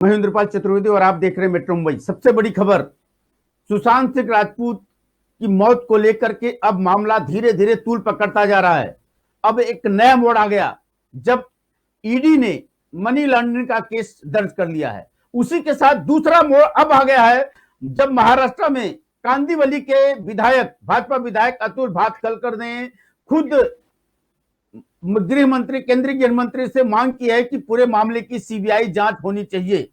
महेंद्रपाल चतुर्वेदी और आप देख रहे हैं मेट्रो मुंबई। सबसे बड़ी खबर, सुशांत सिंह राजपूत की मौत को लेकर के अब मामला धीरे धीरे तूल पकड़ता जा रहा है। अब एक नया मोड़ आ गया जब ईडी ने मनी लॉन्ड्रिंग का केस दर्ज कर लिया है। उसी के साथ दूसरा मोड़ अब आ गया है जब महाराष्ट्र में कांदिवली के विधायक, भाजपा विधायक अतुल भातखलकर ने खुद गृह मंत्री, केंद्रीय गृह मंत्री से मांग की है कि पूरे मामले की सीबीआई जांच होनी चाहिए।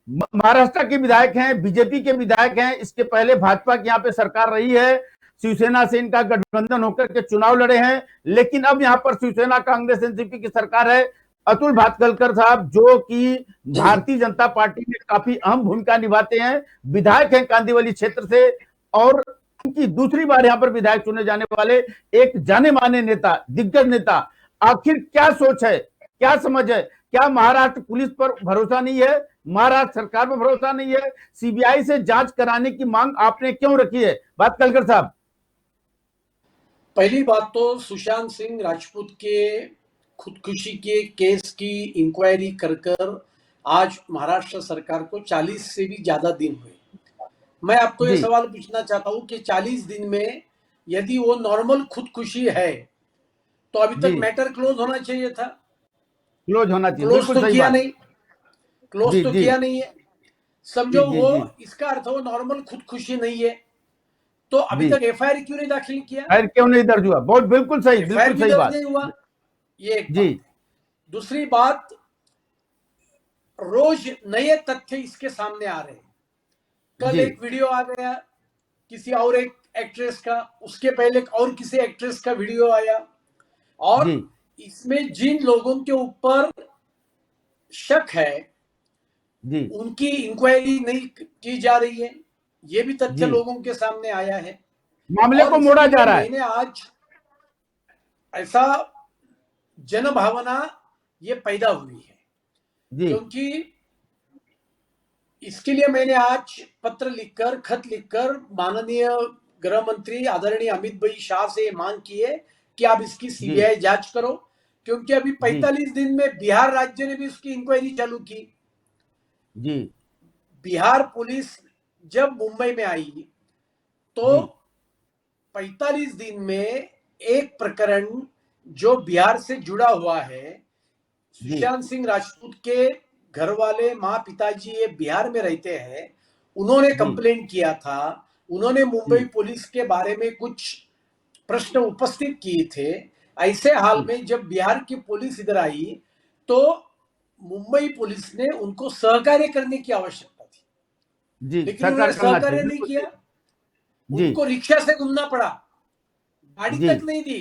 महाराष्ट्र के विधायक हैं, बीजेपी के विधायक हैं, इसके पहले भाजपा की यहाँ पे सरकार रही है, शिवसेना से इनका गठबंधन होकर के चुनाव लड़े हैं, लेकिन अब यहाँ पर शिवसेना कांग्रेस एनसीपी की सरकार है। अतुल भातखलकर साहब जो कि भारतीय जनता पार्टी में काफी अहम भूमिका निभाते हैं, विधायक हैं कांदिवली क्षेत्र से, और उनकी दूसरी बार यहाँ पर विधायक चुने जाने वाले एक जाने माने नेता, दिग्गज नेता। आखिर क्या सोच है, क्या समझ है? क्या महाराष्ट्र पुलिस पर भरोसा नहीं है, महाराष्ट्र सरकार पर भरोसा नहीं है? सीबीआई से जांच कराने की मांग आपने क्यों रखी है भातखलकर साहब? पहली बात तो सुशांत सिंह राजपूत के खुदकुशी के केस की इंक्वायरी कर आज महाराष्ट्र सरकार को 40 से भी ज्यादा दिन हुए। मैं आपको ये सवाल पूछना चाहता हूं कि 40 दिन में यदि वो नॉर्मल खुदकुशी है तो अभी तक मैटर क्लोज होना चाहिए था। क्लोज होना चाहिए, क्लोज तो किया नहीं, क्लोज तो किया नहीं है। समझो वो, इसका अर्थ वो नॉर्मल खुदकुशी नहीं है, तो अभी तक एफआईआर क्यों नहीं दाखिल किया? एफआईआर क्यों नहीं दर्ज हुआ? बहुत बिल्कुल सही, बिल्कुल सही बात। नहीं हुआ, ये एक बात। दूसरी बात, रोज नए तथ्य इसके सामने आ रहे हैं। कल एक वीडियो आ गया किसी और एक एक्ट्रेस का, उसके पहले और किसी एक्ट्रेस का वीडियो आया, और इसमें जिन लोगों के ऊपर शक है उनकी इंक्वायरी नहीं की जा रही है, ये भी तथ्य लोगों के सामने आया है। मामले को मोड़ा जा रहा है। मैंने आज ऐसा जन भावना ये पैदा हुई है, क्योंकि इसके लिए मैंने आज पत्र लिखकर, खत लिखकर माननीय गृह मंत्री आदरणीय अमित भाई शाह से मांग की है कि आप इसकी सीबीआई जांच करो, क्योंकि अभी 45 दिन में बिहार राज्य ने भी उसकी इंक्वायरी चालू की। बिहार पुलिस जब मुंबई में आई तो 45 दिन में एक प्रकरण जो बिहार से जुड़ा हुआ है, सुशांत सिंह राजपूत के घर वाले, माँ पिताजी ये बिहार में रहते हैं, उन्होंने कंप्लेंट किया था, उन्होंने मुंबई पुलिस के बारे में कुछ प्रश्न उपस्थित किए थे। ऐसे हाल में जब बिहार की पुलिस इधर आई तो मुंबई पुलिस ने उनको सहकार्य करने की आवश्यकता थी, लेकिन उन्होंने सहकार्य नहीं किया। उनको रिक्शा से घूमना पड़ा, गाड़ी तक नहीं दी।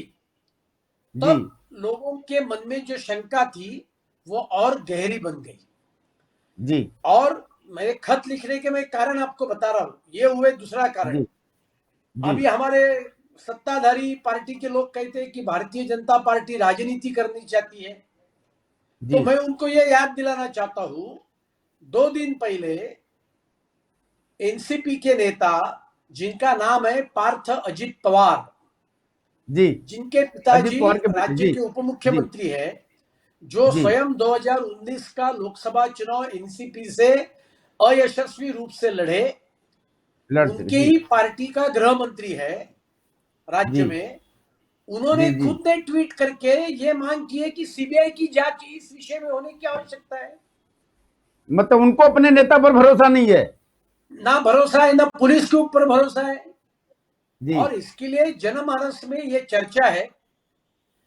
तब लोगों के मन में जो शंका थी वो और गहरी बन गई। और मेरे खत लिखने के मैं कारण आपको बता रहा हूं, ये हुए दूसरा कारण। अभी हमारे सत्ताधारी पार्टी के लोग कहते हैं कि भारतीय जनता पार्टी राजनीति करनी चाहती है, तो मैं उनको ये याद दिलाना चाहता हूं, 2 दिन पहले एनसीपी के नेता जिनका नाम है पार्थ अजित पवार, जिनके पिताजी राज्य के उप मुख्यमंत्री है, जो स्वयं 2019 का लोकसभा चुनाव एनसीपी से अयशस्वी रूप से लड़े, उनकी ही पार्टी का गृह मंत्री है राज्य में, उन्होंने खुद ने ट्वीट करके ये मांग की है कि सीबीआई की जांच इस विषय में होने की आवश्यकता है। मतलब उनको अपने नेता पर भरोसा नहीं है, ना भरोसा है, ना पुलिस के ऊपर भरोसा है। और इसके लिए जनमानस में ये चर्चा है,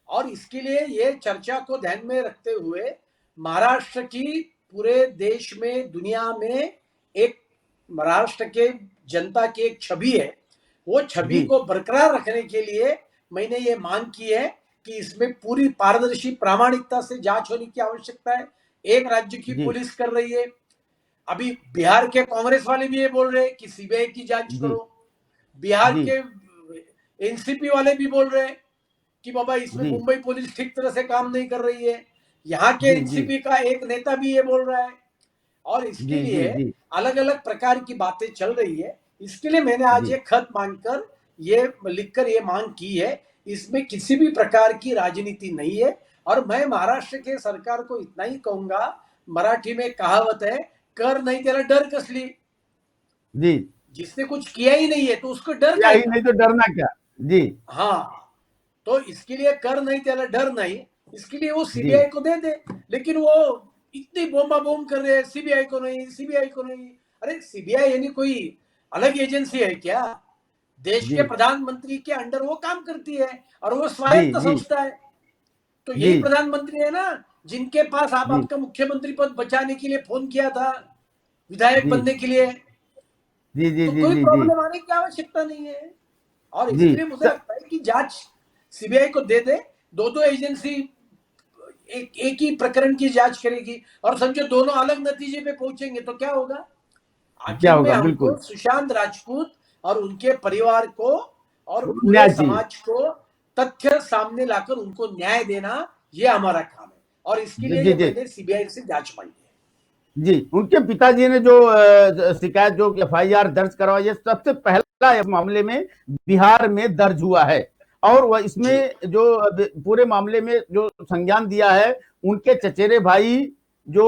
और इसके लिए ये चर्चा को ध्यान में रखते हुए महाराष्ट्र की पूरे देश में, दुनिया में एक महाराष्ट्र के जनता की एक छवि है, वो छवि को बरकरार रखने के लिए मैंने ये मांग की है कि इसमें पूरी पारदर्शी प्रामाणिकता से जांच होने की आवश्यकता है। एक राज्य की पुलिस कर रही है, अभी बिहार के कांग्रेस वाले भी ये बोल रहे हैं कि सीबीआई की जांच करो, बिहार के एनसीपी वाले भी बोल रहे हैं कि बाबा इसमें मुंबई पुलिस ठीक तरह से काम नहीं कर रही है, यहाँ के एनसीपी का एक नेता भी ये बोल रहा है, और इसके लिए अलग अलग प्रकार की बातें चल रही है। इसके लिए मैंने आज ये खत मांगकर, ये लिखकर ये मांग की है, इसमें किसी भी प्रकार की राजनीति नहीं है। और मैं महाराष्ट्र के सरकार को इतना ही कहूंगा, मराठी में कहावत है, कर नाही त्याला डर कसली, जी, जिसने कुछ किया ही नहीं है तो उसको डर क्या काय ही का? नहीं तो डरना क्या। जी हाँ, तो इसके लिए कर नहीं त्याला डर नहीं, इसके लिए वो जी सीबीआई को दे दे। लेकिन वो इतनी बोमा बोम कर रहे हैं, सीबीआई को नहीं, सीबीआई को नहीं। अरे सीबीआई यानी कोई अलग एजेंसी है क्या? देश जी के प्रधानमंत्री के अंडर वो काम करती है और वो जी स्वायत्त जी संस्था है। तो जी यही प्रधानमंत्री है ना जिनके पास आप जी आपका मुख्यमंत्री पद बचाने के लिए फोन किया था, विधायक जी बनने के लिए। जी जी तो जी कोई जी जी प्रॉब्लम आने की आवश्यकता नहीं है। और जी इसलिए मुझे लगता है कि जांच सीबीआई को दे दे, दो दो एजेंसी एक ही प्रकरण की जांच करेगी और समझो दोनों अलग नतीजे पे पहुंचेंगे तो क्या होगा? क्या आखिर में होगा, हमको बिल्कुल सुशांत राजपूत और उनके परिवार को और पूरे न्याय चाहिए। समाज को तथ्य सामने लाकर उनको न्याय देना, ये हमारा काम है। और इसके जी लिए जी ये जी मैंने सीबीआई से जांच मांगी है। जी उनके पिताजी ने जो शिकायत, जो एफआईआर दर्ज करवाई है, सबसे पहला इस मामले में बिहार में दर्ज हुआ है। और वह जी इसमें जो पूरे मामले में जो संज्ञान दिया है, उनके चचेरे भाई जो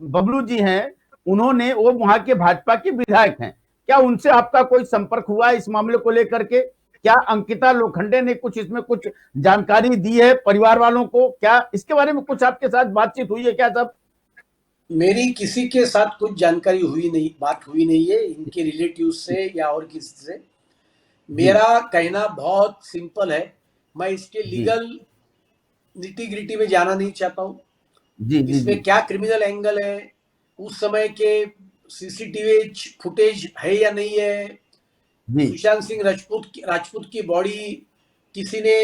बबलू जी हैं, उन्होंने, वो वहां के भाजपा के विधायक हैं। क्या उनसे आपका कोई संपर्क हुआ है इस मामले को लेकर के? क्या अंकिता लोखंडे ने कुछ इसमें कुछ जानकारी दी है परिवार वालों को? क्या इसके बारे में कुछ आपके साथ बातचीत हुई है क्या सब? मेरी किसी के साथ कुछ जानकारी हुई नहीं, बात हुई नहीं है इनके रिलेटिव से या और किसी से। जी मेरा कहना बहुत सिंपल है, मैं इसके जी लीगल निटी ग्रिटी में जाना नहीं चाहता हूँ। जी जी जी इसमें क्या क्रिमिनल एंगल है, उस समय के सीसीटीवी फुटेज है या नहीं है, जी सुशांत सिंह राजपूत की बॉडी किसी ने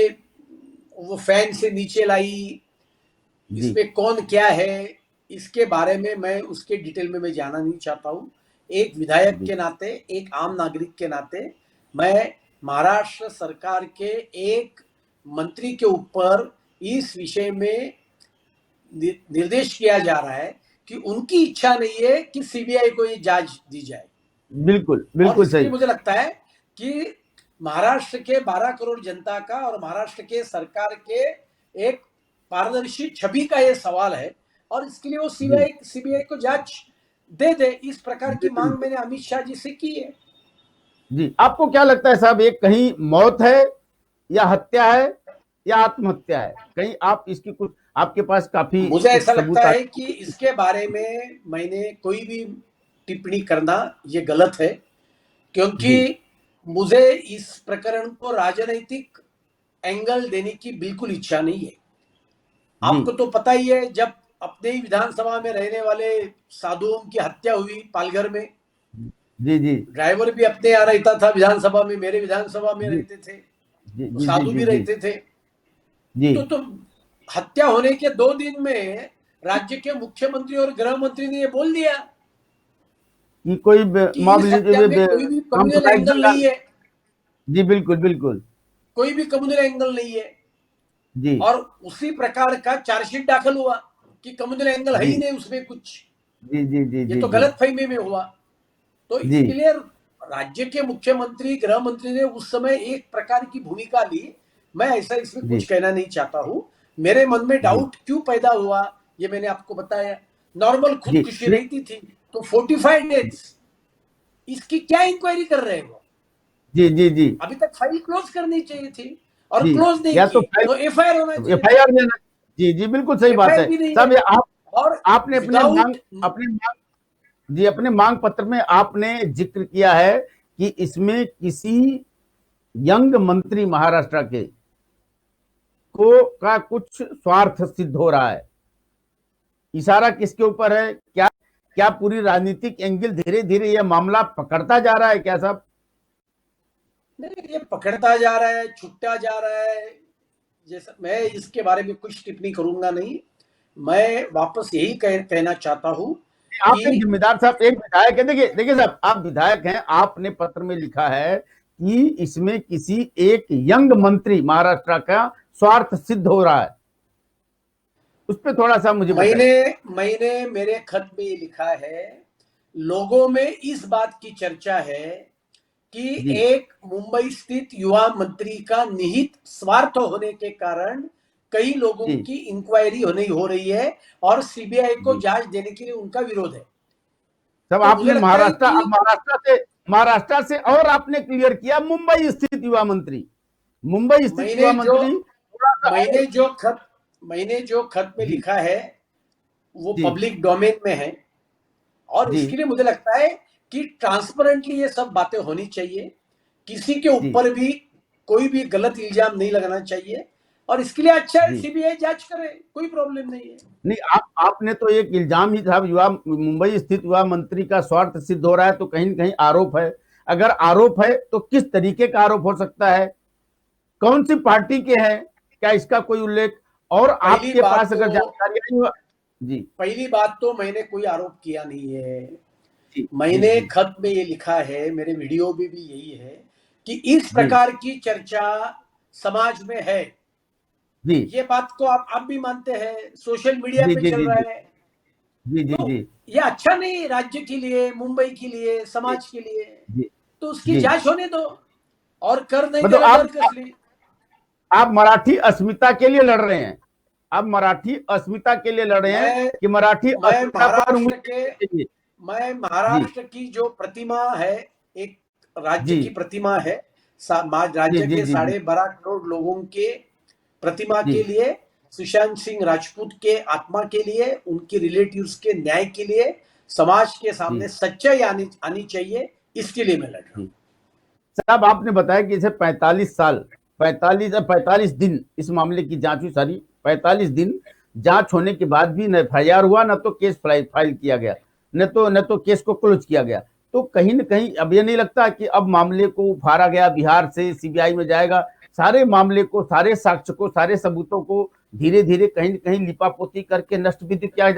वो फैन से नीचे लाई, जी इसमें कौन क्या है, इसके बारे में मैं उसके डिटेल में मैं जाना नहीं चाहता हूँ। एक विधायक जी के नाते, एक आम नागरिक के नाते, मैं महाराष्ट्र सरकार के एक मंत्री के ऊपर इस विषय में निर्देश किया जा रहा है कि उनकी इच्छा नहीं है कि सीबीआई को ये जांच दी जाए। बिल्कुल और बिल्कुल इसके लिए सही। मुझे लगता है कि महाराष्ट्र के 12 करोड़ जनता का और महाराष्ट्र के सरकार के एक पारदर्शी छवि का ये सवाल है और इसके लिए वो जी सीबीआई को जांच दे दे, इस प्रकार की जी मांग मैंने अमित शाह जी से की है। जी आपको क्या लगता है साहब, एक कहीं मौत है या हत्या है या आत्महत्या है? कहीं आप इसकी कुछ, आपके पास काफी मुझे कुछ ऐसा लगता सबूत है आए? कि इसके बारे में मैंने कोई भी टिप्पणी करना ये गलत है, क्योंकि जी मुझे इस प्रकरण को राजनीतिक एंगल देने की बिल्कुल इच्छा नहीं है। जी आपको तो पता ही है, जब अपने ही विधानसभा में रहने वाले साधुओं की हत्या हुई पालघर में, जी जी ड्राइवर भी अपने यहाँ रहता था विधानसभा में, मेरे विधानसभा में जी रहते थे, जी तो जी जी साधु जी भी जी रहते थे। जी तो हत्या होने के 2 दिन में राज्य के मुख्यमंत्री और गृह मंत्री ने ये बोल दिया कि कोई कि इस हत्या में कोई भी कम्युनल सांप्रदायिक एंगल दंगा। नहीं है, जी बिल्कुल बिल्कुल। कोई भी कम्युनल एंगल नहीं है। जी और उसी प्रकार का चार्जशीट दाखिल हुआ कि कम्युनल एंगल है जी ही नहीं उसमें कुछ। जी जी जी ये जी तो जी गलत फहमी में हुआ। तो जी इसके लिए राज्य के मुख्यमंत्री, गृह मंत्री ने उस समय एक प्रकार की भूमिका ली। मैं ऐसा इसमें जी कुछ कहना नहीं चाहता हूं। मेरे मन में जी डाउट क्यों पैदा हुआ, ये मैंने आपको बताया। नॉर्मल जी खुदकुशी रहती थी तो 45 डेज, इसकी क्या इंक्वायरी कर रहे हैं वो? जी जी जी अभी तक फाइल क्लोज करनी चाहिए थी और जी क्लोज नहीं या की, तो एफआईआर होना चाहिए था। एफआईआर देना। जी जी बिल्कुल सही बात एफआईआर है भी नहीं है। साहब। ये आप, और आपने विदाउट, अपने मांग, जी अपने मांग पत्र में आपने जिक्र किया है कि इसमें किसी यंग मंत्री महाराष्ट्र के को का कुछ स्वार्थ सिद्ध हो रहा है। इशारा किसके ऊपर है? क्या क्या पूरी राजनीतिक एंगल धीरे धीरे यह मामला पकड़ता जा रहा है क्या साहब? नहीं, ये पकड़ता जा रहा है, छुट्टा जा रहा है, जैसा मैं इसके बारे में कुछ टिप्पणी करूंगा नहीं। मैं वापस यही कहना चाहता हूं आप एक कि जिम्मेदार साहब, एक विधायक है। देखिए देखिए साहब, आप विधायक हैं, आपने पत्र में लिखा है कि इसमें किसी एक यंग मंत्री महाराष्ट्र का स्वार्थ सिद्ध हो रहा है। उस पर थोड़ा सा मुझे मैंने बताइए। मैंने मेरे खत में ये लिखा है, लोगों में इस बात की चर्चा है कि जी एक मुंबई स्थित युवा मंत्री का निहित स्वार्थ होने के कारण कई लोगों जी की इंक्वायरी हो रही है और सीबीआई को जी। जांच देने के लिए उनका विरोध है। सब तो मुझे आपने लगता है महाराष्ट्र, कि अब महाराष्ट्र से और आपने क्लियर किया मुंबई स्थित युवा मंत्री, मुंबई स्थित मैंने युवा जो मंत्री थोड़ा सा मैंने और। जो खत मैंने जो खत में जी लिखा है वो जी पब्लिक डोमेन में है, और जी इसके लिए मुझे लगता है कि ट्रांसपेरेंटली ये सब बातें होनी चाहिए। किसी के जी ऊपर भी कोई भी गलत इल्जाम नहीं लगाना चाहिए, और इसके लिए अच्छा है जी। सीबीआई जांच करे, कोई प्रॉब्लम नहीं है। नहीं, आपने तो एक इल्जाम ही था, युवा मुंबई स्थित युवा मंत्री का स्वार्थ सिद्ध हो रहा है, तो कहीं न कहीं आरोप है। अगर आरोप है तो किस तरीके का आरोप हो सकता है, कौन सी पार्टी के हैं, क्या इसका कोई उल्लेख, और पहली आपके बात पास तो अगर जानकारी आई हो। जी पहली बात तो मैंने कोई आरोप किया नहीं है। जी जी मैंने जी खत में ये लिखा है, मेरे वीडियो में भी यही है कि इस जी प्रकार की चर्चा समाज में है। जी ये बात को आप भी मानते हैं, सोशल मीडिया जी पे जी चल जी रहा जी है। जी जी तो जी ये अच्छा नहीं, राज्य के लिए, मुंबई के लिए, जी समाज के लिए। जी तो उसकी जी। जांच होने दो, और कर नहीं मतलब देना डर किस लिए। आप मराठी अस्मिता के लिए लड़ रहे हैं, आप मराठी अस्मिता के लिए लड़ रहे हैं मैं कि मराठी मैं अस्मिता पर महाराष्ट्र उंगली के नहीं चाहिए। मैं जी महाराष्ट्र की जो प्रतिमा है, एक राज्य जी की प्रतिमा है, जी राज्य जी के जी जी 12.5 करोड़ लोगों के प्रतिमा जी के लिए, सुशांत सिंह राजपूत के आत्मा के लिए, उनके रिलेटिव्स के न्याय के लिए, समाज के जी सामने सच्चाई आनी आनी चाहिए, इसके लिए मैं लड़ रहा हूं। जी। साहब, आपने बताया कि इसे 45 साल, 45 दिन इस मामले की जांच हुई, सारी 45 दिन जांच होने के बाद भी न एफआईआर हुआ, न तो केस फाइल किया गया, न तो केस को क्लोज किया गया। तो कहीं न कहीं अब ये नहीं लगता कि अब मामले को उफाड़ा गया, बिहार से सीबीआई में जाएगा, सारे मामले को, सारे साक्ष्य को, सारे सबूतों को धीरे धीरे कहीं न कहीं लिपापोती करके नष्ट भी किया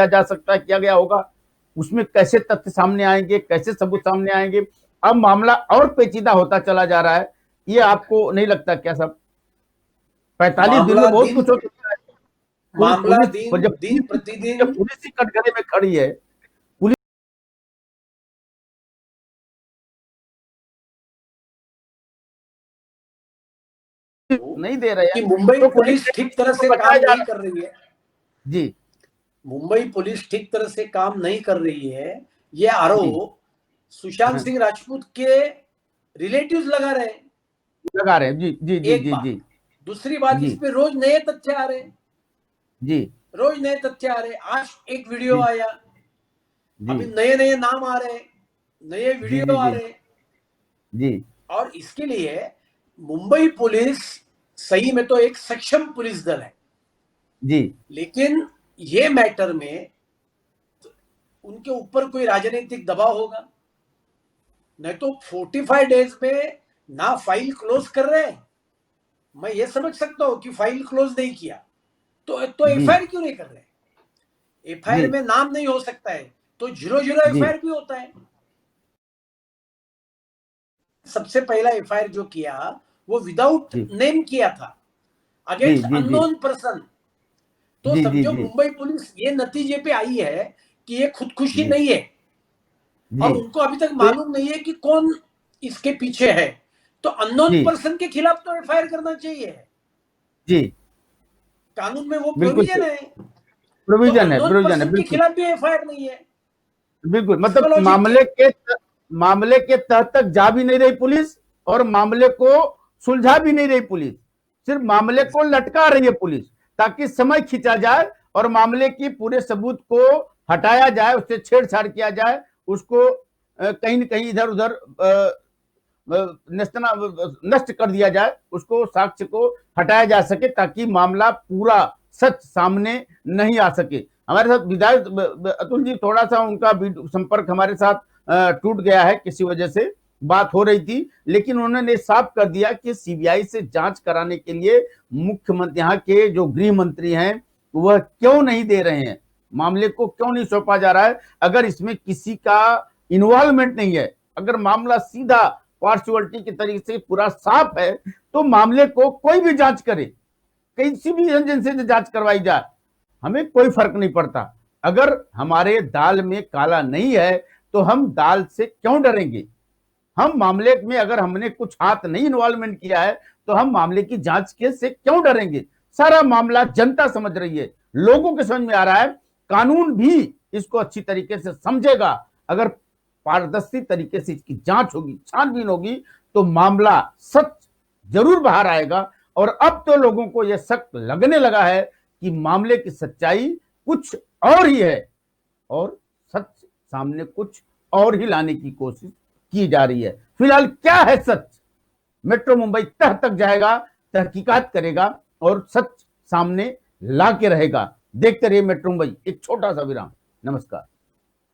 जा सकता है, किया गया होगा। उसमें कैसे तथ्य सामने आएंगे, कैसे सबूत सामने आएंगे, अब मामला और पेचीदा होता चला जा रहा है। ये आपको नहीं लगता क्या सब? 45 दिन मामला में बहुत दिन कुछ हो सकता है। मामला पुलिस, दिन जब दिन पुलिस प्रतिदिन जब पुलिस ही कटघरे में खड़ी है, पुलिस नहीं दे रहे हैं, कि मुंबई तो कहीं पुलिस कहीं ठीक किसी तरह को से बचाया काम जा नहीं रहा कर रही है। है। जी मुंबई पुलिस ठीक तरह से काम नहीं कर रही है, ये जी आरोप सुशांत हाँ, सिंह राजपूत के रिलेटिव्स लगा रहे हैं। लगा रहे हैं। जी जी जी एक जी बात, जी दूसरी बात, जी इस पे रोज नए तथ्य आ रहे हैं, जी रोज नए तथ्य आ रहे हैं। आज एक वीडियो जी आया, जी अभी नए नए नाम आ रहे हैं, नए जी वीडियो जी आ जी रहे हैं। जी और इसके लिए मुंबई पुलिस सही में तो एक सक्षम पुलिस दल है, जी लेकिन ये मैटर में उनके ऊपर कोई राजनीतिक दबाव होगा। नहीं तो 45 डेज में ना फाइल क्लोज कर रहे हैं। मैं ये समझ सकता हूं कि फाइल क्लोज नहीं किया, तो जी एफआईआर क्यों नहीं कर रहे? जी एफआईआर में नाम नहीं हो सकता है तो 0-0 जी एफआईआर भी होता है। सबसे पहला एफआईआर जो किया वो विदाउट जी नेम किया था, जी अगेंस्ट जी जी अननोन पर्सन। तो जी जी समझो जी मुंबई पुलिस ये नतीजे पे आई है कि ये खुदकुशी जी नहीं है, जी और उनको अभी तक तो मालूम नहीं है कि कौन इसके पीछे है। तो अननोन जी पर्सन के खिलाफ तो एफआईआर करना चाहिए, जी कानून में वो बिल्कुल प्रोविजन है। तो प्रोविजन है, अननोन प्रोविजन है, पर्सन के बिल्कुल खिलाफ भी एफआईआर नहीं है। बिल्कुल। इसमें मतलब लॉजिक क्या है? मामले के तह तक जा भी नहीं रही पुलिस, और मामले को सुलझा भी नहीं रही पुलिस, सिर्फ मामले को लटका रही है पुलिस, ताकि समय खींचा जाए और मामले की पूरे सबूत को हटाया जाए, उससे छेड़छाड़ किया जाए, उसको कहीं न कहीं इधर उधर नष्ट कर दिया जाए, उसको साक्ष्य को हटाया जा सके, ताकि मामला पूरा सच सामने नहीं आ सके। हमारे साथ विधायक अतुल जी, थोड़ा सा उनका संपर्क हमारे साथ टूट गया है, किसी वजह से बात हो रही थी, लेकिन उन्होंने साफ कर दिया कि सीबीआई से जांच कराने के लिए मुख्यमंत्री, यहाँ के जो गृह मंत्री हैं, वह क्यों नहीं दे रहे हैं, मामले को क्यों नहीं सौंपा जा रहा है? अगर इसमें किसी का इन्वॉल्वमेंट नहीं है, अगर मामला सीधा पार्शियलिटी की तरीके से पूरा साफ है, तो मामले को कोई भी जांच करे, किसी भी एजेंसी से जांच करवाई जाए, हमें कोई फर्क नहीं पड़ता। अगर हमारे दाल में काला नहीं है तो हम दाल से क्यों डरेंगे? हम मामले में अगर हमने कुछ हाथ नहीं इन्वॉल्वमेंट किया है तो हम मामले की जांच के से क्यों डरेंगे? सारा मामला जनता समझ रही है, लोगों के समझ में आ रहा है, कानून भी इसको अच्छी तरीके से समझेगा। अगर पारदर्शी तरीके से इसकी जांच होगी, छानबीन होगी, तो मामला सच जरूर बाहर आएगा। और अब तो लोगों को यह शक लगने लगा है कि मामले की सच्चाई कुछ और ही है और सच सामने कुछ और ही लाने की कोशिश की जा रही है। फिलहाल क्या है सच, मेट्रो मुंबई तह तक जाएगा, तहकीकात करेगा और सच सामने ला के रहेगा। देखते रहिए मेट्रो मुंबई। एक छोटा सा विराम। नमस्कार।